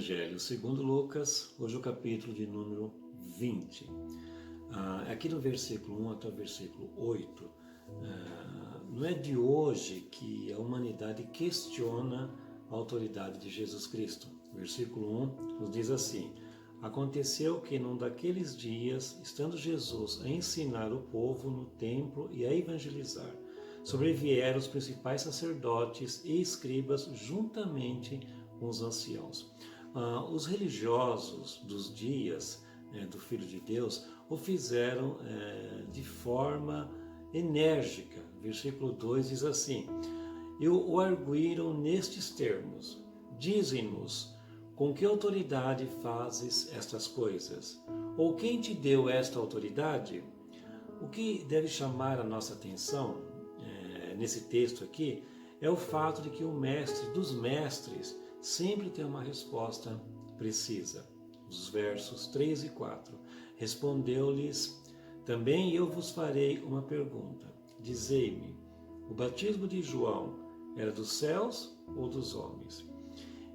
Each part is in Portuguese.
Evangelho segundo Lucas, hoje o capítulo de número 20. Aqui no versículo 1 até o versículo 8, não é de hoje que a humanidade questiona a autoridade de Jesus Cristo. Versículo 1 nos diz assim: Aconteceu que num daqueles dias, estando Jesus a ensinar o povo no templo e a evangelizar, sobrevieram os principais sacerdotes e escribas juntamente com os anciãos. Os religiosos dos dias do Filho de Deus o fizeram de forma enérgica. Versículo 2 diz assim: E o arguíram nestes termos: Dizem-nos, com que autoridade fazes estas coisas? Ou quem te deu esta autoridade? O que deve chamar a nossa atenção nesse texto aqui é o fato de que o mestre dos mestres sempre tem uma resposta precisa. Os versos 3 e 4. Respondeu-lhes: Também eu vos farei uma pergunta. Dizei-me, o batismo de João era dos céus ou dos homens?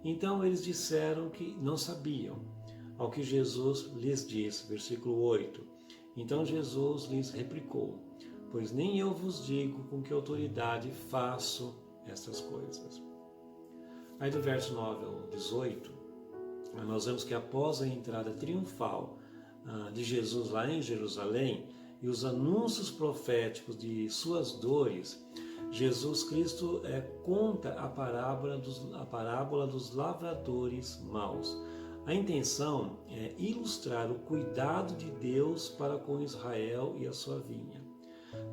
Então eles disseram que não sabiam. Ao que Jesus lhes disse, versículo 8. Então Jesus lhes replicou: Pois nem eu vos digo com que autoridade faço estas coisas. Aí do verso 9 ao 18, nós vemos que após a entrada triunfal de Jesus lá em Jerusalém e os anúncios proféticos de suas dores, Jesus Cristo conta a parábola dos lavradores maus. A intenção é ilustrar o cuidado de Deus para com Israel e a sua vinha.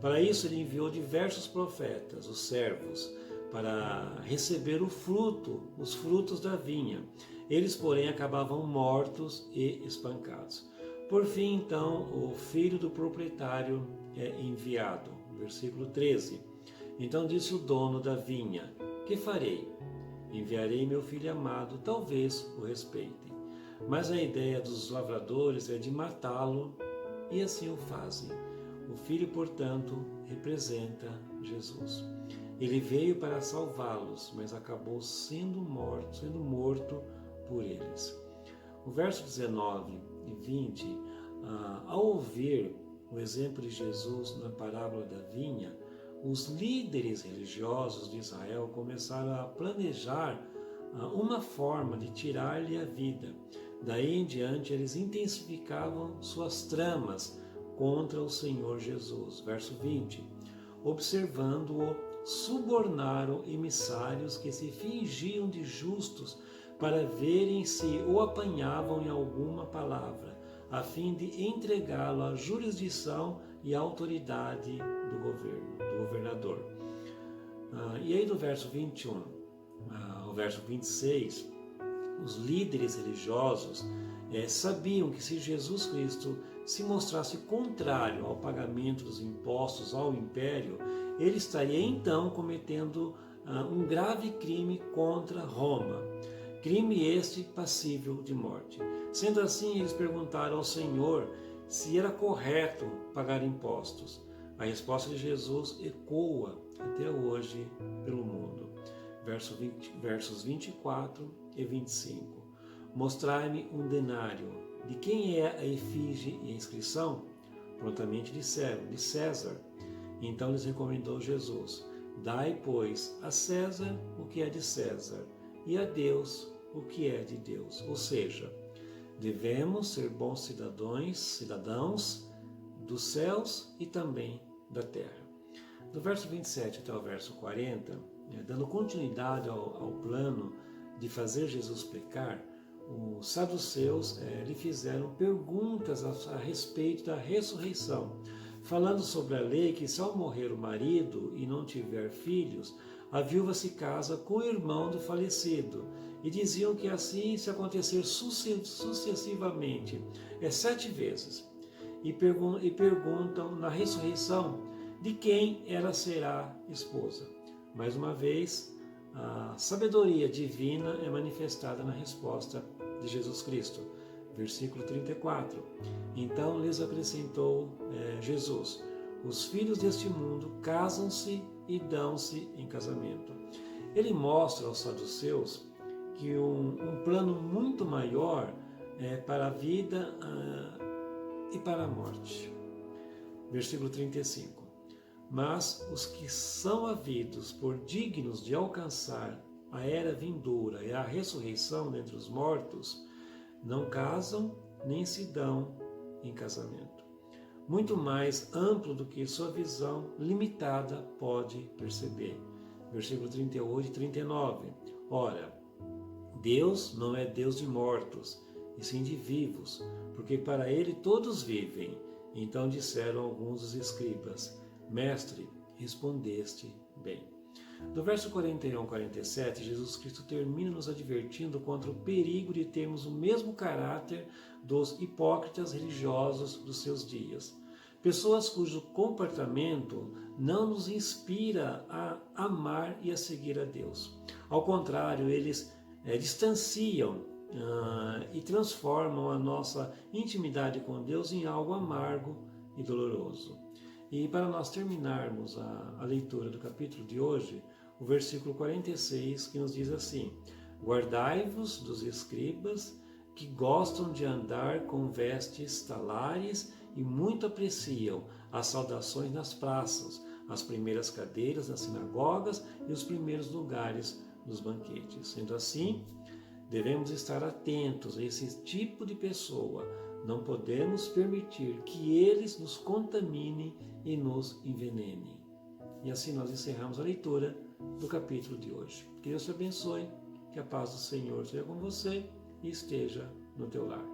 Para isso ele enviou diversos profetas, os servos, para receber os frutos da vinha. Eles, porém, acabavam mortos e espancados. Por fim, então, o filho do proprietário é enviado. Versículo 13. Então disse o dono da vinha: Que farei? Enviarei meu filho amado, talvez o respeitem. Mas a ideia dos lavradores é de matá-lo, e assim o fazem. O filho, portanto, representa Jesus. Ele veio para salvá-los, mas acabou sendo morto por eles. O verso 19 e 20, ao ouvir o exemplo de Jesus na parábola da vinha, os líderes religiosos de Israel começaram a planejar uma forma de tirar-lhe a vida. Daí em diante, eles intensificavam suas tramas contra o Senhor Jesus. Verso 20. Observando-o, subornaram emissários que se fingiam de justos para verem se o apanhavam em alguma palavra, a fim de entregá-lo à jurisdição e à autoridade do governador. E aí do verso 21 ao verso 26, os líderes religiosos sabiam que se Jesus Cristo se mostrasse contrário ao pagamento dos impostos ao império, ele estaria então cometendo um grave crime contra Roma, crime este passível de morte. Sendo assim, eles perguntaram ao Senhor se era correto pagar impostos. A resposta de Jesus ecoa até hoje pelo mundo. Versos 24 e 25. Mostrai-me um denário. De quem é a efígie e a inscrição? Prontamente disseram: de César. Então lhes recomendou Jesus: Dai, pois, a César o que é de César, e a Deus o que é de Deus. Ou seja, devemos ser bons cidadãos dos céus e também da terra. Do verso 27 até o verso 40, dando continuidade ao plano de fazer Jesus pecar, os saduceus lhe fizeram perguntas a respeito da ressurreição, falando sobre a lei que se ao morrer o marido e não tiver filhos, a viúva se casa com o irmão do falecido, e diziam que assim se acontecer sucessivamente, 7 vezes, e perguntam na ressurreição de quem ela será esposa. Mais uma vez, a sabedoria divina é manifestada na resposta de Jesus Cristo. Versículo 34. Então lhes acrescentou Jesus: Os filhos deste mundo casam-se e dão-se em casamento. Ele mostra aos saduceus que um plano muito maior é para a vida e para a morte. Versículo 35. Mas os que são havidos por dignos de alcançar a era vindoura e a ressurreição dentre os mortos, não casam nem se dão em casamento. Muito mais amplo do que sua visão limitada pode perceber. Versículo 38 e 39. Ora, Deus não é Deus de mortos, e sim de vivos, porque para ele todos vivem. Então disseram alguns dos escribas: Mestre, respondeste bem. Do verso 41 ao 47, Jesus Cristo termina nos advertindo contra o perigo de termos o mesmo caráter dos hipócritas religiosos dos seus dias. Pessoas cujo comportamento não nos inspira a amar e a seguir a Deus. Ao contrário, eles distanciam e transformam a nossa intimidade com Deus em algo amargo e doloroso. E para nós terminarmos a leitura do capítulo de hoje, o versículo 46, que nos diz assim: Guardai-vos dos escribas que gostam de andar com vestes talares e muito apreciam as saudações nas praças, as primeiras cadeiras nas sinagogas e os primeiros lugares nos banquetes. Sendo assim, devemos estar atentos a esse tipo de pessoa. Não podemos permitir que eles nos contaminem e nos envenenem. E assim nós encerramos a leitura do capítulo de hoje. Que Deus te abençoe, que a paz do Senhor seja com você e esteja no teu lar.